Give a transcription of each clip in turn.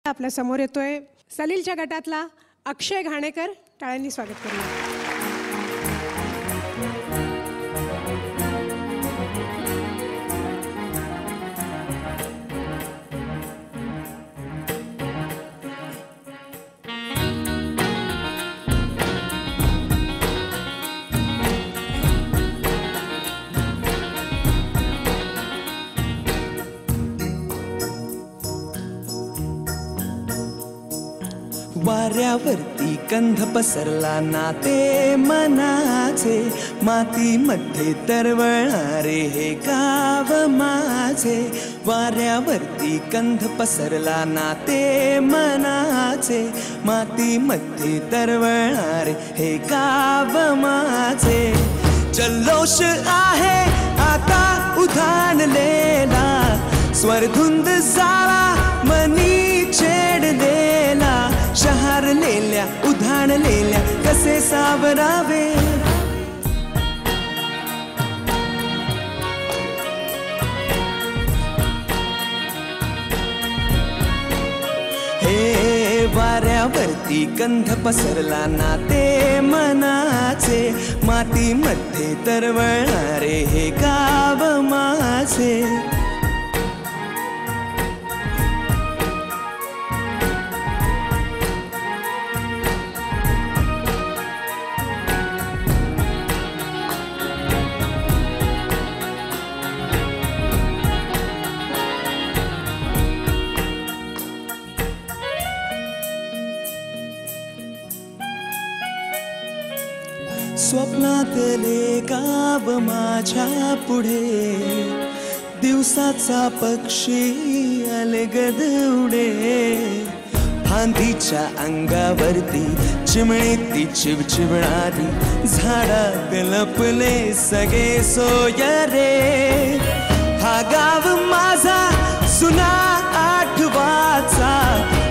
आपल्या समोर येतोय सलीलच्या गटातला अक्षय घाणेकर. टाळ्यांनी स्वागत करूया. वाऱ्यावरती गंध पसरला नाते मनाचे, मातीमध्ये तरवळणारे हे गाव माझे. वाऱ्यावरती गंध पसरला नाते मनाचे, मातीमध्ये तरवळणारे हे गाव माझे. जल्लोष आहे आता उधाणलेला, स्वरधुंद जाळा मनी छेडलेला. शहारलेल्या उधाणलेल्या कसे सावरावे, हे वाऱ्यावरती गंध पसरला नाते मनाचे, मातीमध्ये तरवळणारे हे गाव माझे. स्वप्नातले गाव माझ्या पुढे, दिवसाचा पक्षी अलगद उडे. फांदीच्या अंगावरती चिमणी चिवचिवणारी, झाडात लपले सगळे सोयरे. हा गाव माझा सुना आठवाचा,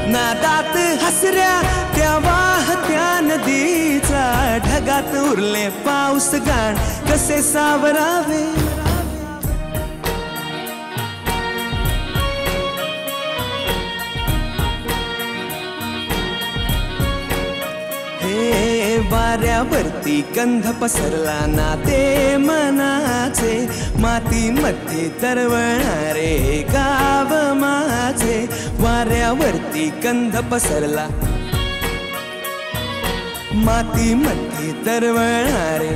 नादात हसऱ्या त्या वाहत्या नदीचा. ढगात उरले पाऊस गाण कसे सावरावे, हे वाऱ्यावरती गंध पसरला नाते मनाचे, मातीमध्ये तरवळणारे गाव माझे. वाऱ्यावरती गंध पसरला, मातीमध्ये तरवळणारे